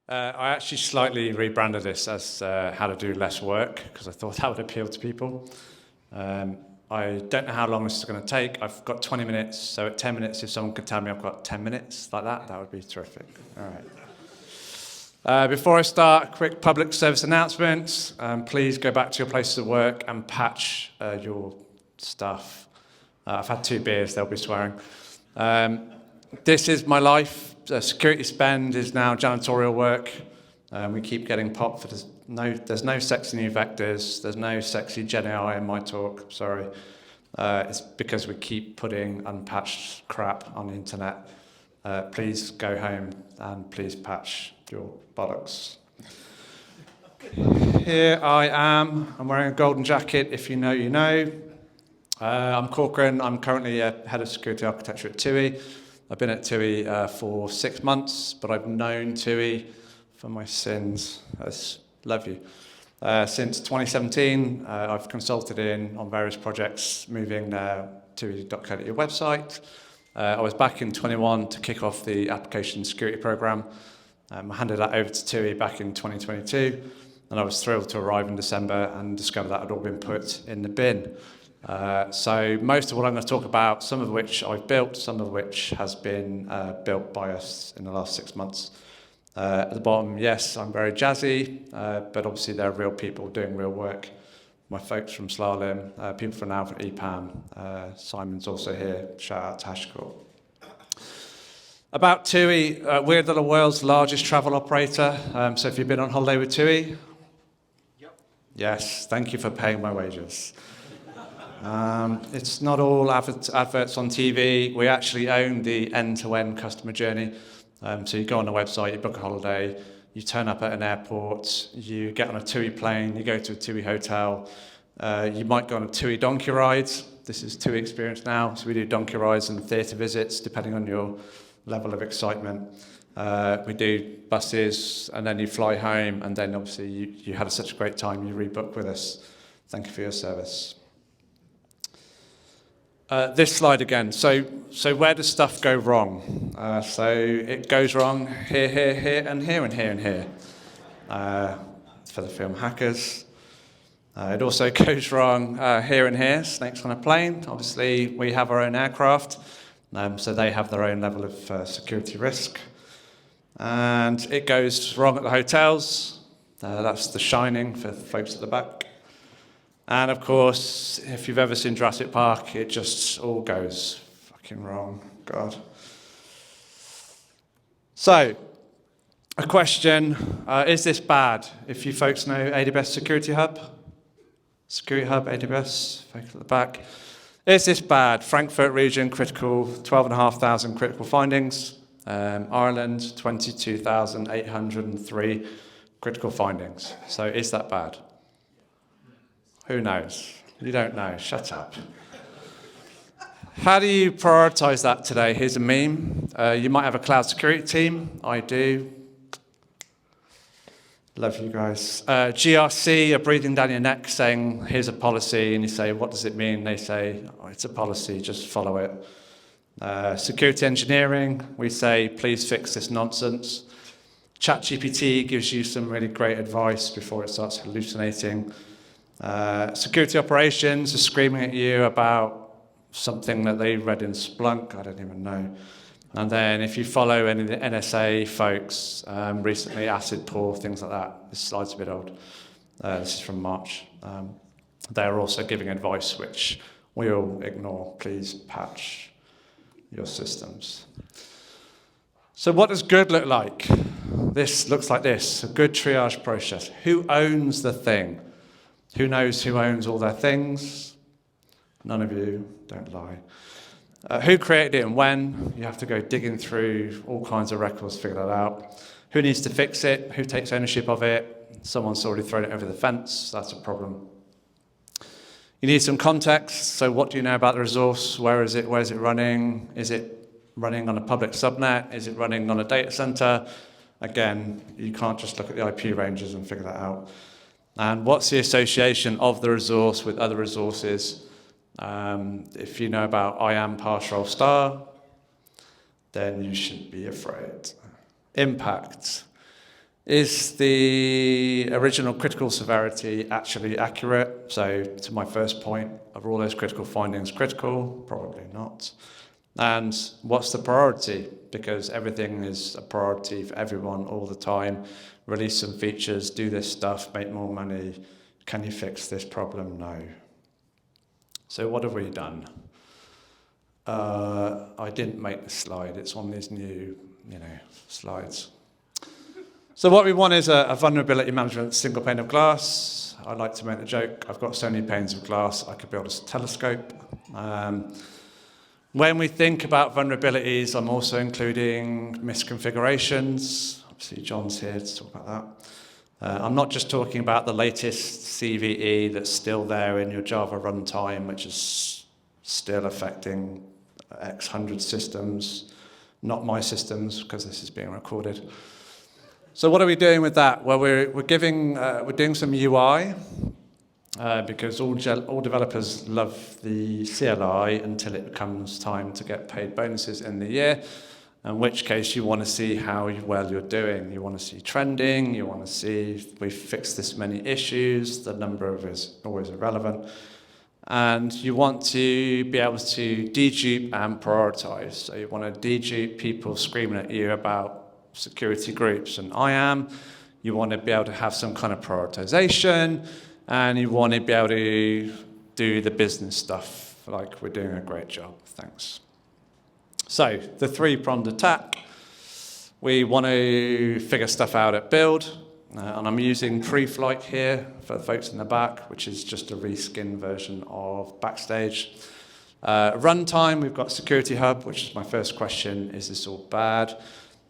I actually slightly rebranded this as how to do less work because I thought that would appeal to people. I don't know how long this is going to take. I've got 20 minutes, so at 10 minutes, if someone could tell me I've got 10 minutes like that, that would be terrific. All right. Before I start, quick public service announcement. Please go back to your places of work and patch your stuff. I've had 2 beers, they'll be swearing. This is my life. Security spend is now janitorial work. We keep getting popped for this. There's no sexy new vectors. There's no sexy Gen AI in my talk. Sorry. It's because we keep putting unpatched crap on the internet. Please go home and please patch your bollocks. Here I am. I'm wearing a golden jacket. If you know, you know. I'm Corcoran. I'm currently head of security architecture at TUI. I've been at TUI for 6 months, but I've known TUI for my sins. I love you. Since 2017, I've consulted on various projects, moving TUI.co.uk website. I was back in 21 to kick off the application security program. I handed that over to TUI back in 2022, and I was thrilled to arrive in December and discover that had all been put in the bin. So most of what I'm going to talk about, some of which I've built, some of which has been built by us in the last 6 months. At the bottom, yes, I'm very jazzy, but obviously there are real people doing real work. My folks from Slalom, people from now from EPAM. Simon's also here. Shout out to Hashcore. About TUI, we're the world's largest travel operator. So if you've been on holiday with TUI? Yep. Yes, thank you for paying my wages. It's not all adverts on TV. We actually own the end-to-end customer journey. So you go on the website, you book a holiday, you turn up at an airport, you get on a TUI plane, you go to a TUI hotel, you might go on a TUI donkey ride. This is TUI experience now, so we do donkey rides and theatre visits depending on your level of excitement. We do buses, and then you fly home, and then obviously you had such a great time, you rebook with us. Thank you for your service. This slide again. So where does stuff go wrong? So it goes wrong here, here, here, and here, and here, and here. For the film Hackers. It also goes wrong here and here. Snakes on a plane. Obviously, we have our own aircraft, so they have their own level of security risk. And it goes wrong at the hotels. That's The Shining for the folks at the back. And of course, if you've ever seen Jurassic Park, it just all goes fucking wrong. God. So, a question, is this bad? If you folks know AWS Security Hub, AWS, folks at the back. Is this bad? Frankfurt region, critical, 12,500 critical findings. Ireland, 22,803 critical findings. So is that bad? Who knows? You don't know. Shut up. How do you prioritize that today? Here's a meme. You might have a cloud security team. I do. Love you guys. GRC are breathing down your neck saying, here's a policy. And you say, what does it mean? They say, oh, it's a policy. Just follow it. Security engineering, we say, please fix this nonsense. ChatGPT gives you some really great advice before it starts hallucinating. Security operations are screaming at you about something that they read in Splunk, I don't even know. And then if you follow any of the NSA folks, recently acid pour, things like that. This slide's a bit old. This is from March. They're also giving advice which we all ignore. Please patch your systems. So what does good look like? This looks like this, a good triage process. Who owns the thing? Who knows who owns all their things? None of you, don't lie. Who created it and when? You have to go digging through all kinds of records to figure that out. Who needs to fix it? Who takes ownership of it? Someone's already thrown it over the fence. That's a problem. You need some context. So what do you know about the resource? Where is it? Where is it running? Is it running on a public subnet? Is it running on a data center? Again, you can't just look at the IP ranges and figure that out. And what's the association of the resource with other resources? If you know about IAM pass role star, then you should be afraid. Impact. Is the original critical severity actually accurate? So to my first point, are all those critical findings critical? Probably not. And what's the priority? Because everything is a priority for everyone all the time. Release some features, do this stuff, make more money. Can you fix this problem? No. So what have we done? I didn't make the slide. It's on these new, slides. So what we want is a vulnerability management single pane of glass. I like to make the joke, I've got so many panes of glass, I could build a telescope. When we think about vulnerabilities, I'm also including misconfigurations. Obviously, John's here to talk about that. I'm not just talking about the latest CVE that's still there in your Java runtime, which is still affecting X hundred systems, not my systems, because this is being recorded. So what are we doing with that? Well, we're doing some UI, because all developers love the CLI until it becomes time to get paid bonuses in the year, in which case you want to see how well you're doing. You want to see trending, you want to see if we've fixed this many issues, the number of is always irrelevant, and you want to be able to dedupe and prioritize. So you want to dedupe people screaming at you about security groups and IAM, you want to be able to have some kind of prioritization, and you want to be able to do the business stuff, like we're doing a great job, thanks. So, the three-pronged attack, we want to figure stuff out at build, and I'm using pre-flight here for the folks in the back, which is just a reskin version of Backstage. Runtime, we've got Security Hub, which is my first question, is this all bad?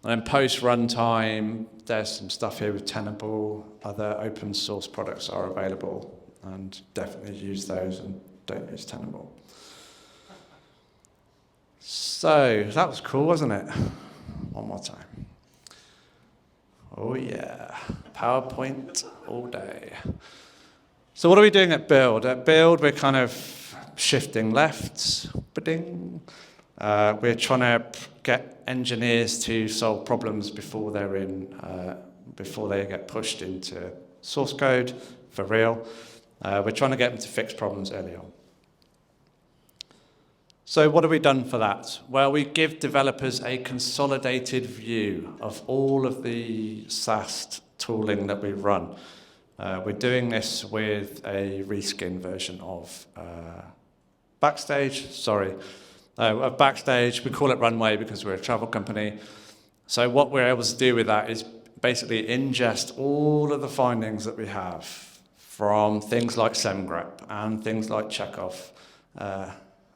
And then post-runtime, there's some stuff here with Tenable. Other open source products are available, and definitely use those and don't use Tenable. So that was cool, wasn't it? One more time. Oh yeah, PowerPoint all day. So what are we doing at build? At build, we're kind of shifting left. Ba-ding. We're trying to get engineers to solve problems before they get pushed into source code for real. We're trying to get them to fix problems early on. So what have we done for that? Well, we give developers a consolidated view of all of the SaaS tooling that we run. We're doing this with a reskin version of Backstage. Of Backstage, we call it Runway because we're a travel company. So what we're able to do with that is basically ingest all of the findings that we have from things like SemGrep and things like Checkov,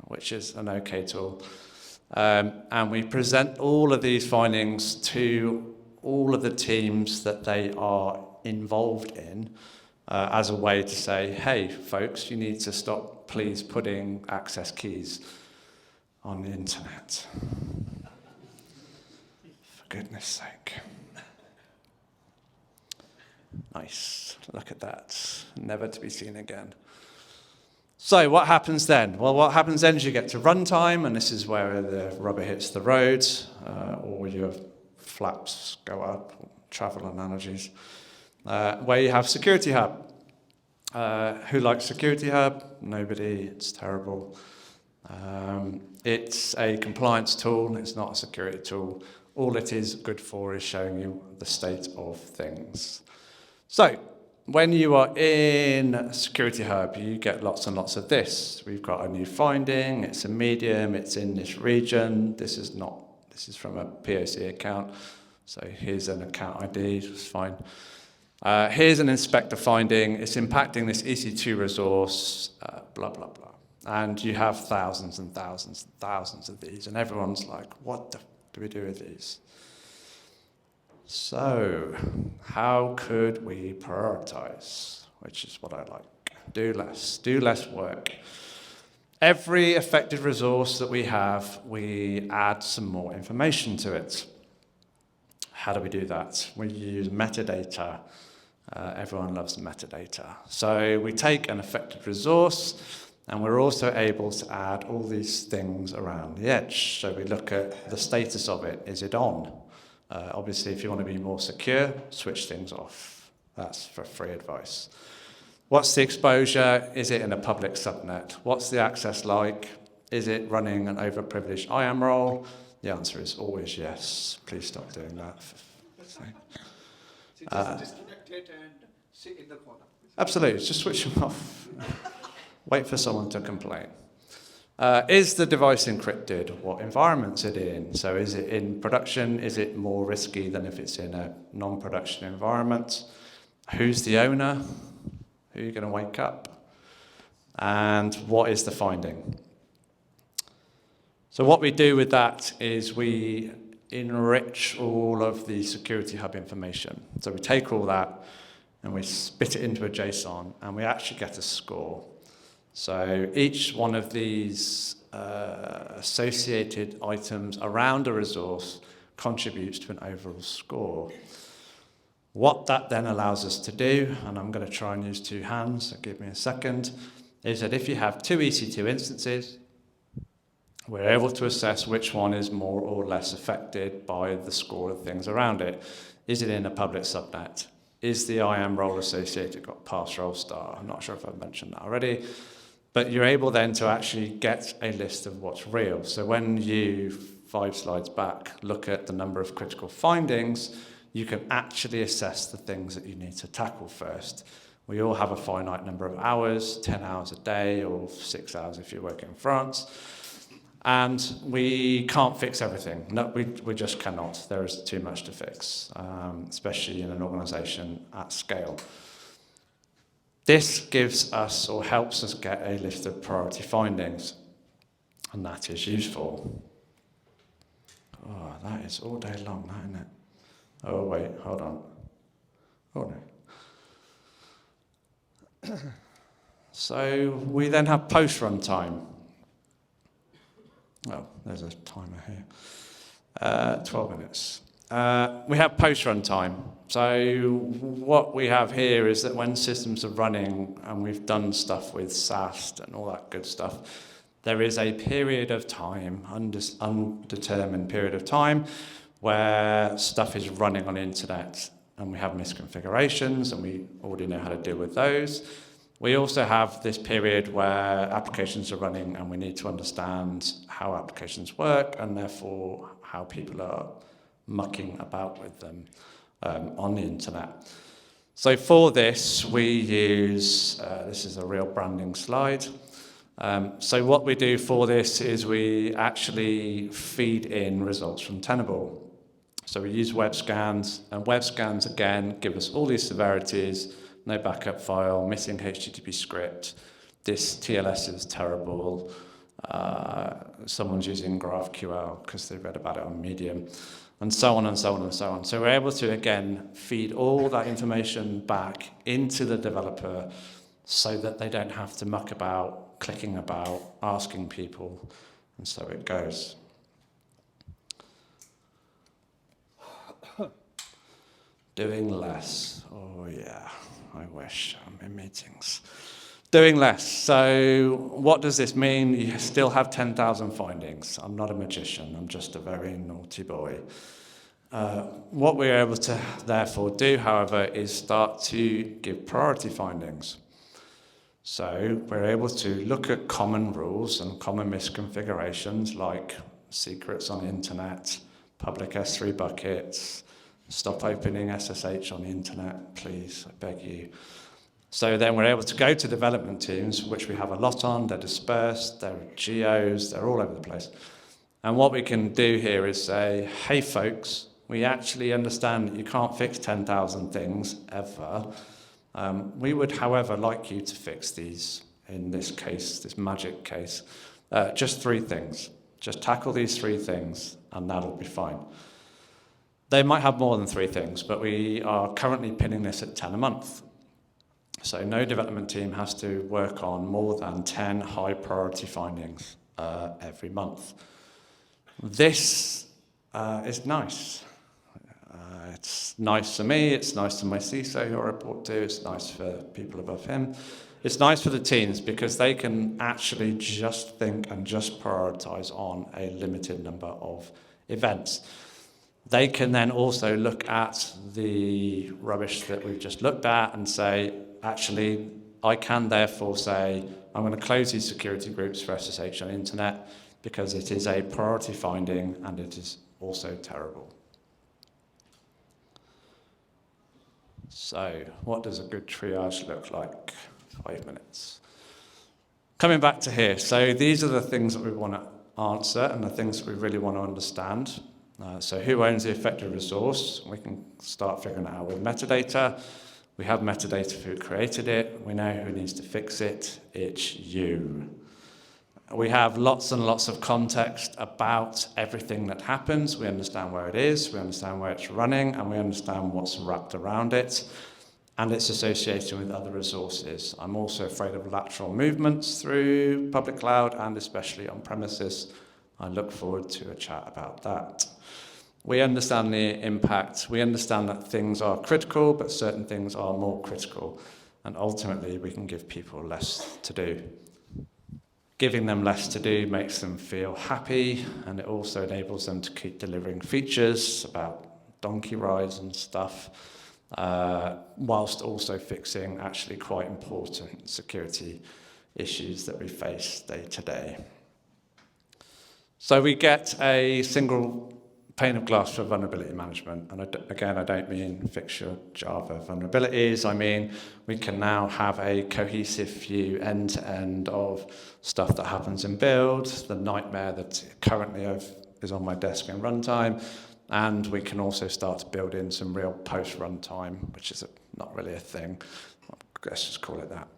which is an OK tool. And we present all of these findings to all of the teams that they are involved in as a way to say, hey, folks, you need to stop, please, putting access keys on the internet. For goodness sake. Nice. Look at that. Never to be seen again. So what happens then? Well, what happens then is you get to runtime, and this is where the rubber hits the road, or your flaps go up, travel analogies, where you have Security Hub. Who likes Security Hub? Nobody. It's terrible. It's a compliance tool, it's not a security tool. All it is good for is showing you the state of things. So, when you are in Security Hub, you get lots and lots of this. We've got a new finding, it's a medium, it's in this region. This is from a POC account. So here's an account ID, it's fine. Here's an inspector finding, it's impacting this EC2 resource, blah, blah, blah. And you have thousands and thousands and thousands of these, and everyone's like, what the f do we do with these? So, how could we prioritize? Which is what I like. Do less work. Every affected resource that we have, we add some more information to it. How do we do that? We use metadata. Everyone loves metadata. So we take an affected resource, and we're also able to add all these things around the edge. So we look at the status of it. Is it on? Obviously, if you want to be more secure, switch things off. That's for free advice. What's the exposure? Is it in a public subnet? What's the access like? Is it running an overprivileged IAM role? The answer is always yes. Please stop doing that. Just disconnect it and sit in the corner. Absolutely, just switch them off. Wait for someone to complain. Is the device encrypted? What environment's it in? So is it in production? Is it more risky than if it's in a non-production environment? Who's the owner? Who are you going to wake up? And what is the finding? So what we do with that is we enrich all of the Security Hub information. So we take all that and we spit it into a JSON, and we actually get a score. So each one of these associated items around a resource contributes to an overall score. What that then allows us to do, and I'm going to try and use two hands, so give me a second, is that if you have two EC2 instances, we're able to assess which one is more or less affected by the score of things around it. Is it in a public subnet? Is the IAM role associated got pass role star? I'm not sure if I've mentioned that already. But you're able then to actually get a list of what's real. So when you, 5 slides back, look at the number of critical findings, you can actually assess the things that you need to tackle first. We all have a finite number of hours, 10 hours a day, or 6 hours if you're working in France. And we can't fix everything. No, we just cannot. There is too much to fix, especially in an organization at scale. This gives us, or helps us get a list of priority findings, and that is useful. Oh, that is all day long, that, isn't it? Oh, wait, hold on. Oh, no. So we then have post-run time. Oh, there's a timer here. 12 minutes. We have post-run time. So what we have here is that when systems are running and we've done stuff with SAST and all that good stuff, there is a period of time, undetermined period of time, where stuff is running on the internet and we have misconfigurations and we already know how to deal with those. We also have this period where applications are running and we need to understand how applications work and therefore how people are mucking about with them on the internet. So for this, we use, this is a real branding slide. So what we do for this is we actually feed in results from Tenable. So we use web scans, and web scans, again, give us all these severities, no backup file, missing HTTP script, this TLS is terrible, someone's using GraphQL because they read about it on Medium, and so on and so on and so on. So we're able to, again, feed all that information back into the developer so that they don't have to muck about, clicking about, asking people, and so it goes. Doing less. Oh, yeah, I wish. I'm in meetings. Doing less. So what does this mean? You still have 10,000 findings. I'm not a magician. I'm just a very naughty boy. What we're able to therefore do, however, is start to give priority findings. So we're able to look at common rules and common misconfigurations like secrets on the internet, public S3 buckets, stop opening SSH on the internet, please, I beg you. So then we're able to go to development teams, which we have a lot on, they're dispersed, they're geos, they're all over the place. And what we can do here is say, hey folks, we actually understand that you can't fix 10,000 things ever. We would, however, like you to fix these, in this case, this magic case, just 3 things. Just tackle these 3 things and that'll be fine. They might have more than 3 things, but we are currently pinning this at 10 a month. So no development team has to work on more than 10 high priority findings every month. This is nice. It's nice for me, it's nice to my CISO who I report to, it's nice for people above him. It's nice for the teams because they can actually just think and just prioritize on a limited number of events. They can then also look at the rubbish that we've just looked at and say, actually, I can therefore say, I'm going to close these security groups for SSH on the internet because it is a priority finding and it is also terrible. So, what does a good triage look like? 5 minutes. Coming back to here, so these are the things that we want to answer and the things that we really want to understand. So who owns the affected resource? We can start figuring it out with metadata. We have metadata for who created it. We know who needs to fix it. It's you. We have lots and lots of context about everything that happens. We understand where it is, we understand where it's running, and we understand what's wrapped around it. And it's associated with other resources. I'm also afraid of lateral movements through public cloud and especially on premises. I look forward to a chat about that. We understand the impact. We understand that things are critical, but certain things are more critical. And ultimately, we can give people less to do. Giving them less to do makes them feel happy, and it also enables them to keep delivering features about donkey rides and stuff, whilst also fixing actually quite important security issues that we face day to day. So we get a single pane of glass for vulnerability management. And again, I don't mean fix your Java vulnerabilities. I mean, we can now have a cohesive view end-to-end of stuff that happens in build, the nightmare that currently is on my desk in runtime, and we can also start to build in some real post-runtime, which is not really a thing. Let's just call it that.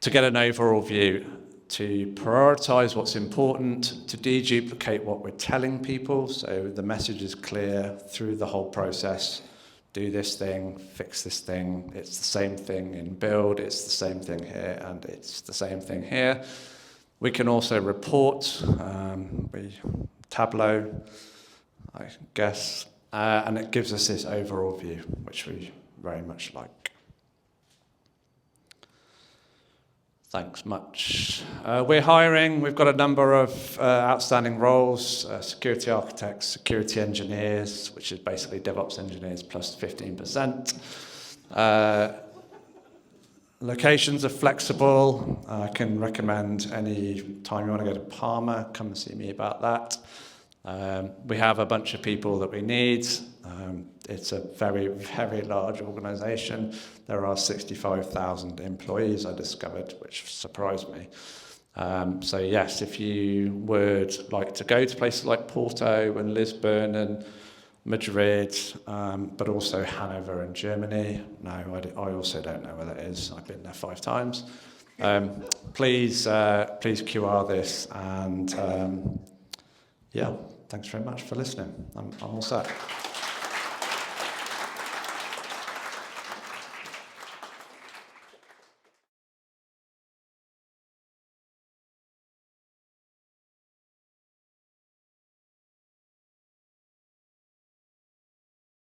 To get an overall view, to prioritize what's important, to deduplicate what we're telling people, so the message is clear through the whole process. Do this thing, fix this thing. It's the same thing in build, it's the same thing here, and it's the same thing here. We can also report, Tableau, I guess, and it gives us this overall view, which we very much like. Thanks much. We're hiring. We've got a number of outstanding roles, security architects, security engineers, which is basically DevOps engineers plus 15%. Locations are flexible. I can recommend any time you want to go to Palma, come and see me about that. We have a bunch of people that we need. It's a very, very large organisation. There are 65,000 employees, I discovered, which surprised me. So yes, if you would like to go to places like Porto and Lisbon and Madrid, but also Hanover in Germany. No, I also don't know where that is. I've been there 5 times. Please QR this, and yeah, thanks very much for listening. I'm all set.